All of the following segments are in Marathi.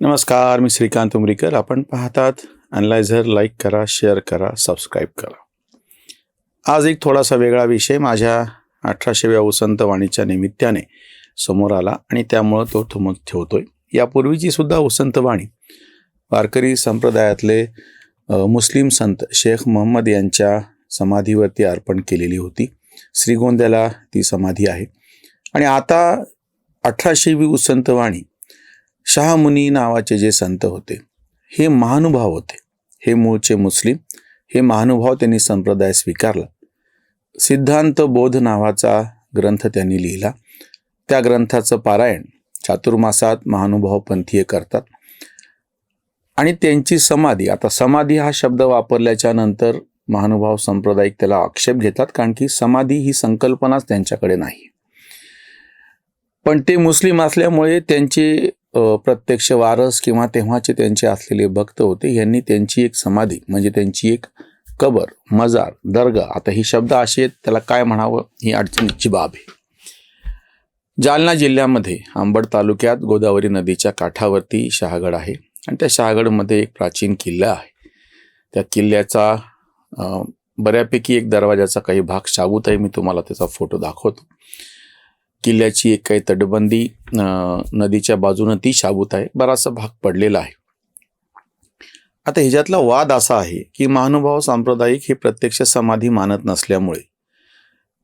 नमस्कार, मी श्रीकांत उमरीकर. आपण पाहतात अनलायझर. लाईक करा, शेअर करा, सबस्क्राईब करा. आज एक थोडासा वेगळा विषय माझ्या 1800व्या वसंत वाणीच्या निमित्ताने समोर आला आणि त्यामुळं तो ठेवतोय. यापूर्वीची सुद्धा वसंत वाणी वारकरी संप्रदायातले मुस्लिम संत शेख मोहम्मद यांच्या समाधीवरती अर्पण केलेली होती. श्रीगोंद्याला ती समाधी आहे. आणि आता 1800वी वसंत वाणी शहामुनी नावाचे जे संत होते, हे महानुभाव होते. हे मूळचे मुस्लिम. हे महानुभाव त्यांनी संप्रदाय स्वीकारला. सिद्धांत बोध नावाचा ग्रंथ त्यांनी लिहिला. त्या ग्रंथाचं पारायण चातुर्मासात महानुभाव पंथीय करतात. आणि त्यांची समाधी, आता समाधी हा शब्द वापरल्याच्या नंतर महानुभाव सांप्रदायिक त्याला आक्षेप घेतात, कारण की समाधी ही संकल्पनाच त्यांच्याकडे नाही. पण ते मुस्लिम असल्यामुळे त्यांचे प्रत्यक्ष वारस किंवा तेव्हाचे त्यांचे असलेले भक्त होते, यांनी त्यांची एक समाधी म्हणजे त्यांची एक कबर, मजार, दर्गा, आता ही शब्द असे आहेत, त्याला काय म्हणावं ही अडचणीची बाब आहे. जालना जिल्ह्यामध्ये अंबड तालुक्यात गोदावरी नदीच्या काठावरती शहागड आहे आणि त्या शहागडमध्ये एक प्राचीन किल्ला आहे. त्या किल्ल्याचा बऱ्यापैकी एक दरवाजाचा काही भाग शाबूत आहे. मी तुम्हाला त्याचा फोटो दाखवतो. किल्ल्याची एक काही तटबंदी नदीच्या बाजूनं ती शाबूत आहे. बराचसा भाग पडलेला आहे. आता ह्याच्यातला वाद असा आहे की महानुभाव सांप्रदायिक हे प्रत्यक्ष समाधी मानत नसल्यामुळे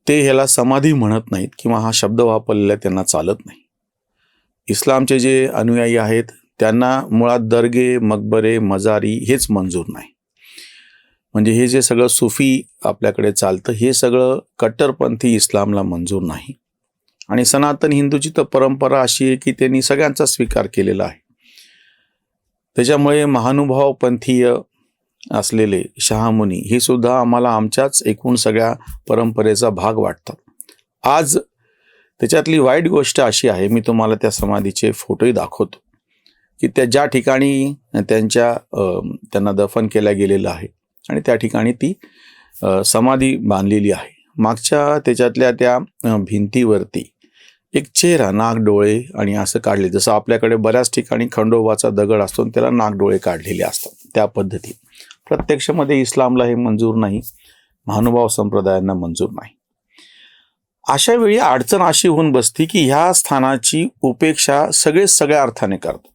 ते ह्याला समाधी म्हणत नाहीत किंवा हा शब्द वापरलेला त्यांना चालत नाही. इस्लामचे जे अनुयायी आहेत त्यांना मुळात दर्गे, मकबरे, मजारी हेच मंजूर नाही. म्हणजे हे जे सगळं सुफी आपल्याकडे चालतं हे सगळं कट्टरपंथी इस्लामला मंजूर नाही. आणि सनातन हिंदूची तर परंपरा अशी आहे की त्यांनी सगळ्यांचा स्वीकार केलेला आहे. त्याच्यामुळे महानुभाव पंथीय असलेले शहामुनी हे सुद्धा आम्हाला आमच्याच एकूण सगळ्या परंपरेचा भाग वाटतात. आज त्याच्यातली वाईट गोष्ट अशी आहे, मी तुम्हाला त्या समाधीचे फोटोही दाखवतो, की त्या ज्या ठिकाणी त्यांना दफन केल्या गेलेलं आहे आणि त्या ठिकाणी ती समाधी बांधलेली आहे. मागच्या त्याच्यातल्या त्या भिंतीवरती एक चेहरा, नाक, डोळे आणि असं काढले, जसं आपल्याकडे बऱ्याच ठिकाणी खंडोबाचा दगड असतो त्याला नाक, डोळे काढलेले असतात, त्या पद्धती. प्रत्यक्षमध्ये इस्लामला हे मंजूर नाही, महानुभाव संप्रदायांना मंजूर नाही. अशा वेळी अडचण अशी होऊन बसती की ह्या स्थानाची उपेक्षा सगळ्या अर्थाने करतात.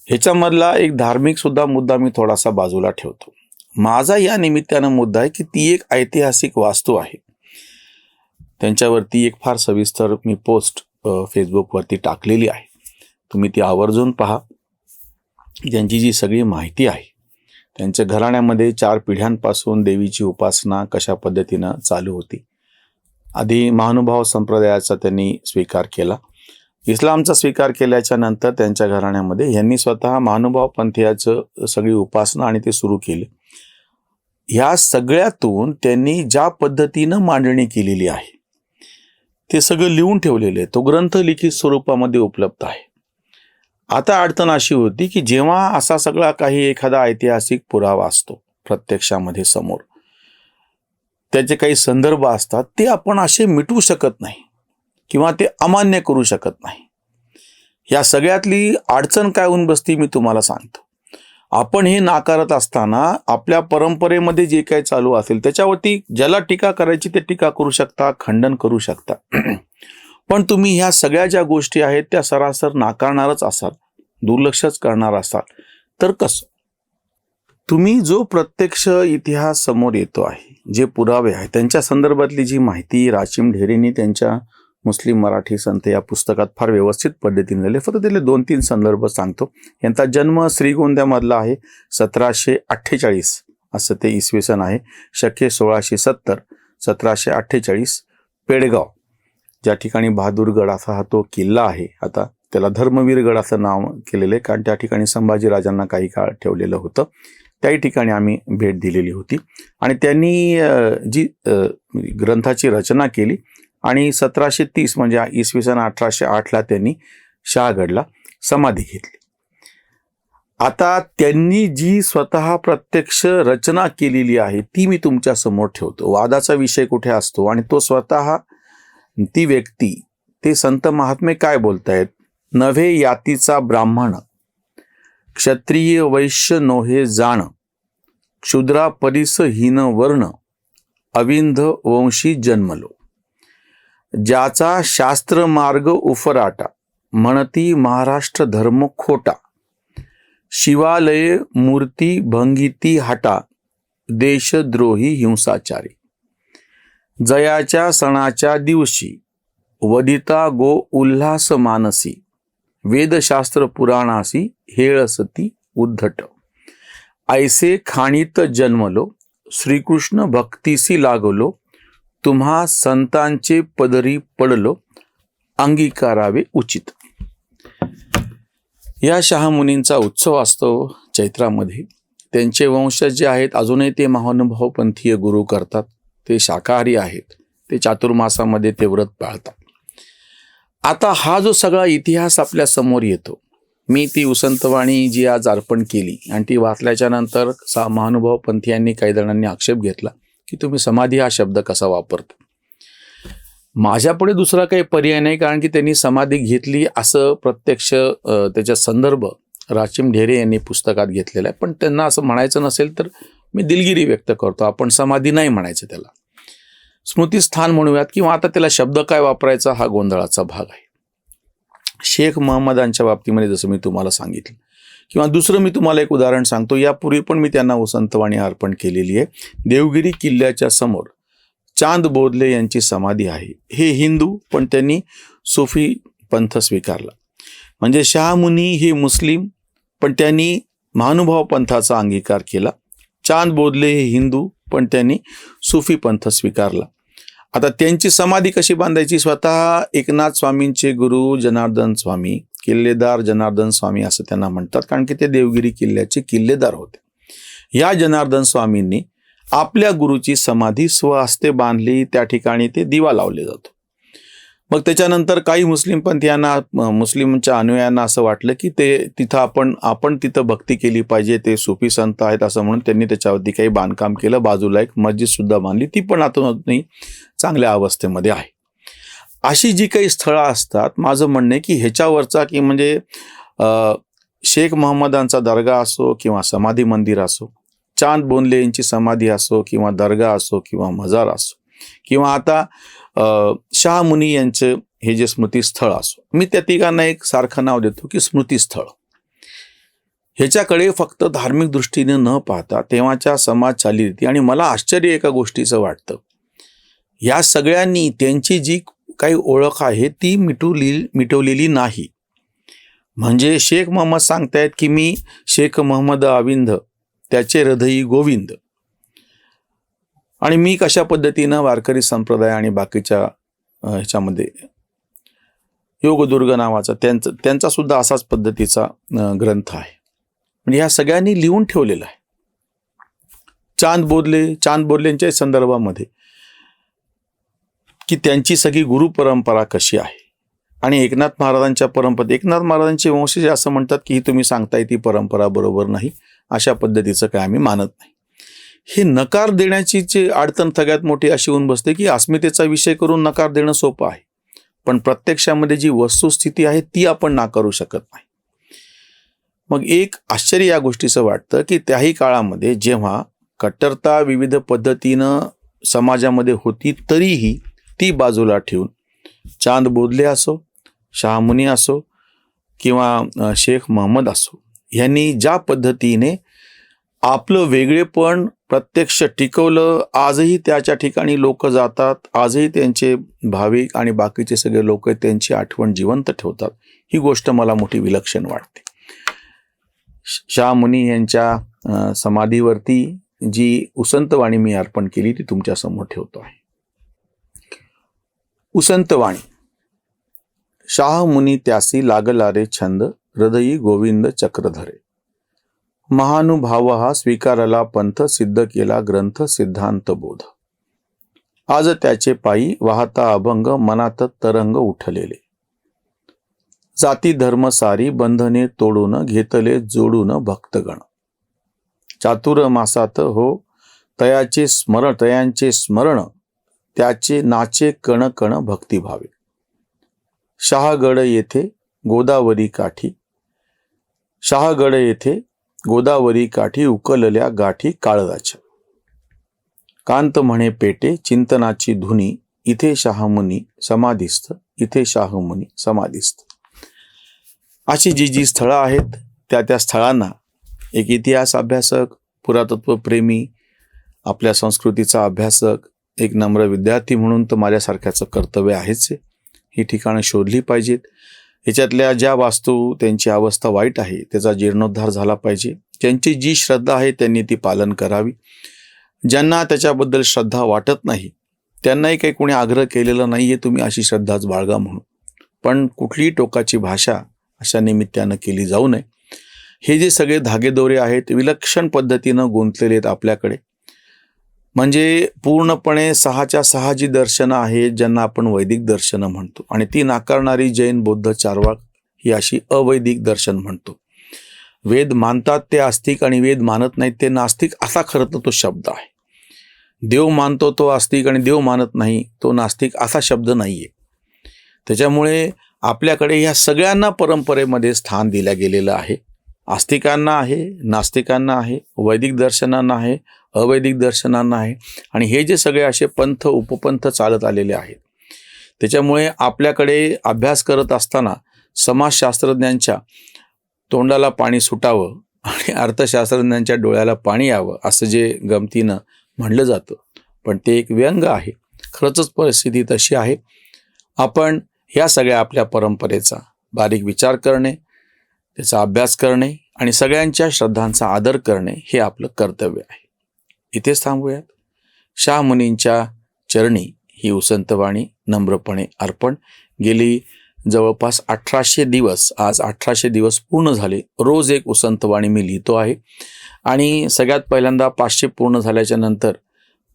ह्याच्यामधला एक धार्मिक सुद्धा मुद्दा मी थोडासा बाजूला ठेवतो. माझा या निमित्तानं मुद्दा आहे की ती एक ऐतिहासिक वास्तू आहे. त्यांच्यावरती एक फार सविस्तर मी पोस्ट फेसबुकवरती टाकलेली आहे. तुम्ही ती आवर्जून पहा. त्यांची जी सगळी माहिती आहे, त्यांच्या घराण्यामध्ये 4 पिढ्यांपासून देवीची उपासना कशा पद्धतीनं चालू होती. आधी महानुभाव संप्रदायाचा त्यांनी स्वीकार केला. इस्लामचा स्वीकार केल्याच्या नंतर त्यांच्या घराण्यामध्ये यांनी स्वतः महानुभाव पंथीयाचं सगळी उपासना आणि ते सुरू केले. ह्या सगळ्यातून त्यांनी ज्या पद्धतीनं मांडणी केलेली आहे ते सगळं लिहून ठेवलेलं आहे. तो ग्रंथ लिखित स्वरूपामध्ये उपलब्ध आहे. आता अडचण अशी होती की जेव्हा असा सगळा काही एखादा ऐतिहासिक पुरावा असतो प्रत्यक्षामध्ये समोर, त्याचे काही संदर्भ असतात, ते आपण असे मिटवू शकत नाही किंवा ते अमान्य करू शकत नाही. या सगळ्यातली अडचण काय होऊन बसती मी तुम्हाला सांगतो. आपण हे नाकारत असताना आपल्या परंपरेमध्ये जे काही चालू असेल त्याच्यावरती ज्याला टीका करायची ते टीका करू शकता, खंडन करू शकता. पण तुम्ही ह्या सगळ्या ज्या गोष्टी आहेत त्या सरासर नाकारणारच असाल, दुर्लक्षच करणार असाल तर कसं? तुम्ही जो प्रत्यक्ष इतिहास समोर येतो आहे, जे पुरावे आहेत, त्यांच्या संदर्भातली जी माहिती राशीम ढेरेंनी त्यांच्या मुस्लिम मराठी संत या पुस्तकात फार व्यवस्थित पद्धतीने दिले. फक्त त्यातले 2-3 संदर्भ सांगतो. यांचा जन्म श्रीगोंद्यामधला आहे. 1748 असं ते इसवी सन आहे. शके 1670, 1748 पेडगाव, ज्या ठिकाणी बहादूरगड असा हा तो किल्ला आहे. आता त्याला धर्मवीरगड असं नाव केलेलं आहे, कारण त्या ठिकाणी संभाजीराजांना काही काळ ठेवलेलं होतं. त्याही ठिकाणी आम्ही भेट दिलेली होती. आणि त्यांनी जी ग्रंथाची रचना केली आणि 1730 म्हणजे इसवी सन 1808ला त्यांनी शहागडला समाधी घेतली. आता त्यांनी जी स्वतः प्रत्यक्ष रचना केलेली आहे ती मी तुमच्या समोर ठेवतो. वादाचा विषय कुठे असतो आणि तो स्वतः ती व्यक्ती, ते संत महात्मे काय बोलतायत? नव्हे यातीचा ब्राह्मण क्षत्रिय वैश्य नोहे जाण, क्षुद्रा परिस हीन वर्ण, अविंध वंशी जन्मलो. ज्याचा शास्त्र मार्ग उफराटा, म्हणती महाराष्ट्र धर्म खोटा. शिवालये मूर्ती भंगिती हाटा, देशद्रोही हिंसाचारी. जयाच्या सणाच्या दिवशी, वदिता गो उल्हास मानसी. वेदशास्त्र पुराणासी, हेळसती उद्धट. ऐसे खाणीत जन्मलो, श्रीकृष्ण भक्तीसी लागलो. तुम्हा संतांचे पदरी पडलो, अंगीकारावे उचित. या शहामुनींचा उत्सव असतो चैत्रामध्ये. त्यांचे वंशज जे आहेत अजूनही ते महानुभाव पंथीय गुरु करतात. ते शाकाहारी आहेत. ते चातुर्मासामध्ये ते व्रत पाळतात. आता हा जो सगळा इतिहास आपल्या समोर येतो, मी ती उसंतवाणी जी आज अर्पण केली आणि ती वाचल्याच्या नंतर महानुभाव पंथीयांनी काही जणांनी आक्षेप घेतला की तुम्ही समाधी हा शब्द कसा वापरता. माझ्यापुढे दुसरा काही पर्याय नाही, कारण की त्यांनी समाधी घेतली असं प्रत्यक्ष त्याचा संदर्भ राचिम ढेरे यांनी पुस्तकात घेतलेला आहे. पण त्यांना असं म्हणायचं नसेल तर मी दिलगिरी व्यक्त करतो. आपण समाधी नाही म्हणायचं, त्याला स्मृतिस्थान म्हणूयात, किंवा आता त्याला शब्द काय वापरायचा हा गोंधळाचा भाग आहे. शेख महम्मदांच्या बाबतीमध्ये जसं मी तुम्हाला सांगितलं, किंवा दुसरं मी तुम्हाला एक उदाहरण सांगतो. यापूर्वी पण मी त्यांना उसंतवाणी अर्पण केलेली आहे. देवगिरी किल्ल्याच्या समोर चांद बोधले यांची समाधी आहे. हे हिंदू, पण त्यांनी सुफी पंथ स्वीकारला. म्हणजे शहामुनी हे मुस्लिम, पण त्यांनी महानुभाव पंथाचा अंगीकार केला. चांद बोधले हे हिंदू, पण त्यांनी सुफी पंथ स्वीकारला. आता त्यांची समाधी कशी बांधायची? स्वतः एकनाथ स्वामींचे गुरु जनार्दन स्वामी, किल्लेदार जनार्दन स्वामी असं त्यांना म्हणतात, कारण की ते देवगिरी किल्ल्याचे किल्लेदार होते. या जनार्दन स्वामींनी आपल्या गुरुची समाधी स्वहस्ते बांधली. त्या ठिकाणी ते दिवा लावले जातो. मग त्याच्यानंतर काही मुस्लिम पंथीयांना, मुस्लिमच्या अनुयायांना असं वाटलं की ते तिथं आपण तिथं भक्ती केली पाहिजे, ते सुफी संत आहेत असं म्हणून त्यांनी त्याच्यावरती काही बांधकाम केलं. बाजूला एक मस्जिद सुद्धा बांधली. ती पण अजूनही चांगल्या अवस्थेमध्ये आहे. अशी जी काही स्थळं असतात, माझं म्हणणं आहे की ह्याच्यावरचा की म्हणजे शेख महम्मदांचा दर्गा असो किंवा समाधी मंदिर असो, चांद बोधले यांची समाधी असो किंवा दर्गा असो किंवा मजार असो, किंवा आता शहामुनी यांचे हे जे स्मृतीस्थळ असो, मी त्या तिघांना एक सारखं नाव देतो की स्मृतीस्थळ. ह्याच्याकडे फक्त धार्मिक दृष्टीने न पाहता तेव्हाच्या समाज चालीरीती, आणि मला आश्चर्य एका गोष्टीचं वाटतं, या सगळ्यांनी त्यांची जी काही ओळख आहे ती मिटवलेली नाही. म्हणजे शेख महम्मद सांगतायत की मी शेख महम्मद अविंद, त्याचे हृदयी गोविंद, आणि मी कशा पद्धतीनं वारकरी संप्रदाय आणि बाकीच्या ह्याच्यामध्ये योगदुर्ग नावाचा त्यांचा सुद्धा असाच पद्धतीचा ग्रंथ आहे. म्हणजे ह्या सगळ्यांनी लिहून ठेवलेलं आहे. चांद बोधलेंच्या संदर्भामध्ये की त्यांची सगळी गुरु परंपरा कशी आहे, आणि एकनाथ महाराजांच्या परंपरेत एकनाथ महाराजांचे वंशज असं म्हणतात की ही तुम्ही सांगताय ती परंपरा बरोबर नाही, अशा पद्धतीचं काय आम्ही मानत नाही. हे नकार देण्याची जी अडचण सगळ्यात मोठी अशी होऊन बसते की अस्मितेचा विषय करून नकार देणं सोपं आहे, पण प्रत्यक्षामध्ये जी वस्तुस्थिती आहे ती आपण नाकारू शकत नाही. मग एक आश्चर्य या गोष्टीचं वाटतं की त्याही काळामध्ये जेव्हा कट्टरता विविध पद्धतीनं समाजामध्ये होती, तरीही ती बाजूला ठेवून चांद बोधले असो, शहामुनी असो किंवा शेख महम्मद असो, यांनी ज्या पद्धतीने आपलं वेगळेपण प्रत्यक्ष टिकवलं, आजही त्याच्या ठिकाणी लोक जातात, आजही त्यांचे भाविक आणि बाकीचे सगळे लोक त्यांची आठवण जिवंत ठेवतात. ही गोष्ट मला मोठी विलक्षण वाटते. शहामुनी यांच्या समाधीवरती जी उसंतवाणी मी अर्पण केली ती तुमच्या समोर ठेवतो आहे. उसंतवाणी. शहामुनी त्यासी लागला रे छंद, हृदयी गोविंद चक्रधरे. महानुभाव हा स्वीकारला पंथ, सिद्ध केला ग्रंथ सिद्धांत बोध. आज त्याचे पायी वाहता अभंग, मनात तरंग उठलेले. जाती धर्म सारी बंधने तोडून, घेतले जोडून भक्तगण. चातुर्मासात हो तयांचे स्मरण, त्याचे नाचे कण कण भक्तिभावे. शहागड येथे गोदावरी काठी, शहागड येथे गोदावरी काठी उकलल्या गाठी काळजाच्या. कांत म्हणे पेटे चिंतनाची धुनी, इथे शाहमुनी समाधिस्थ, इथे शाहमुनी समाधिस्थ. अशी जी स्थळं आहेत त्या स्थळांना एक इतिहास अभ्यासक, पुरातत्व प्रेमी, आपल्या संस्कृतीचा अभ्यासक, एक नम्र विद्यार्थी म्हणून तर माझ्यासारख्याचं कर्तव्य आहेच आहे. ही ठिकाणं शोधली पाहिजेत. ह्याच्यातल्या ज्या वास्तू त्यांची अवस्था वाईट आहे त्याचा जीर्णोद्धार झाला पाहिजे. ज्यांची जी श्रद्धा आहे त्यांनी ती पालन करावी. ज्यांना त्याच्याबद्दल श्रद्धा वाटत नाही त्यांनाही काही कोणी आग्रह केलेला नाही आहे तुम्ही अशी श्रद्धाच बाळगा म्हणून. पण कुठलीही टोकाची भाषा अशा निमित्तानं केली जाऊ नये. हे जे सगळे धागेदोरे आहेत विलक्षण पद्धतीनं गुंतलेले आहेत आपल्याकडे. म्हणजे पूर्णपणे 6च्या 6 जी दर्शनं आहेत ज्यांना आपण वैदिक दर्शनं म्हणतो आणि ती नाकारणारी जैन, बौद्ध, चार्वाक ही अशी अवैदिक दर्शन म्हणतो. वेद मानतात ते आस्तिक आणि वेद मानत नाहीत ते नास्तिक असा खरं तर तो शब्द आहे. देव मानतो तो आस्तिक आणि देव मानत नाही तो नास्तिक असा शब्द नाही आहे. त्याच्यामुळे आपल्याकडे ह्या सगळ्यांना परंपरेमध्ये स्थान दिलं गेलेलं आहे. आस्तिकांना आहे, नास्तिकांना आहे, वैदिक दर्शनांना आहे, अवैदिक दर्शनांना आहे आणि हे जे सगळे असे पंथ उपपंथ चालत आलेले आहेत. त्याच्यामुळे आपल्याकडे अभ्यास करत असताना समाजशास्त्रज्ञांच्या तोंडाला पाणी सुटावं आणि अर्थशास्त्रज्ञांच्या डोळ्याला पाणी यावं असं जे गमतीनं म्हणलं जातं, पण ते एक व्यंग आहे. खरंच परिस्थिती तशी आहे. आपण ह्या सगळ्या आपल्या परंपरेचा बारीक विचार करणे, त्याचा अभ्यास करणे आणि सगळ्यांच्या श्रद्धांचा आदर करणे हे आपलं कर्तव्य आहे. इथेच थांबूयात. शाह मुनींच्या चरणी ही उसंतवाणी नम्रपणे अर्पण. गेली जवळपास 1800 दिवस, आज 1800 दिवस पूर्ण झाले. रोज एक उसंतवाणी मी लिहितो आहे आणि सगळ्यात पहिल्यांदा 500 पूर्ण झाल्याच्या नंतर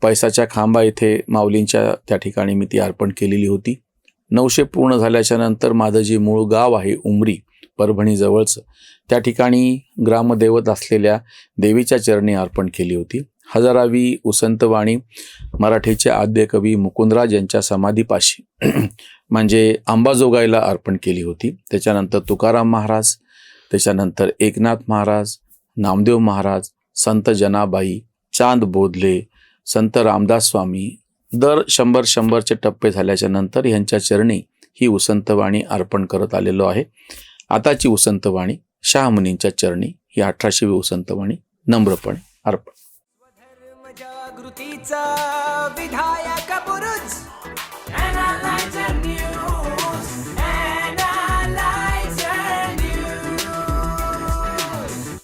पैसाच्या खांबा इथे माऊलींच्या त्या ठिकाणी मी ती अर्पण केलेली होती. 900 पूर्ण झाल्याच्या नंतर माझं जे मूळ गाव आहे उमरी, परभणी जवळचं, त्या ठिकाणी ग्रामदैवत असलेल्या देवीच्या चरणी अर्पण केली होती. 1000वी उसंतवाणी मराठीचे आद्य कवी मुकुंदराज यांच्या समाधीपाशी म्हणजे अंबाजोगाईला अर्पण केली होती. त्याच्यानंतर तुकाराम महाराज, त्याच्यानंतर एकनाथ महाराज, नामदेव महाराज, संत जनाबाई, चांद बोधले, संत रामदास स्वामी, दर 100-100चे टप्पे झाल्याच्या नंतर ह्यांच्या चरणी ही उसंतवाणी अर्पण करत आलेलो आहे. आताची उसंतवाणी शाह मुनींच्या चरणी ही 1800वी उसंतवाणी नम्रपणे अर्पण. जागृतीचा विधायक बुरुज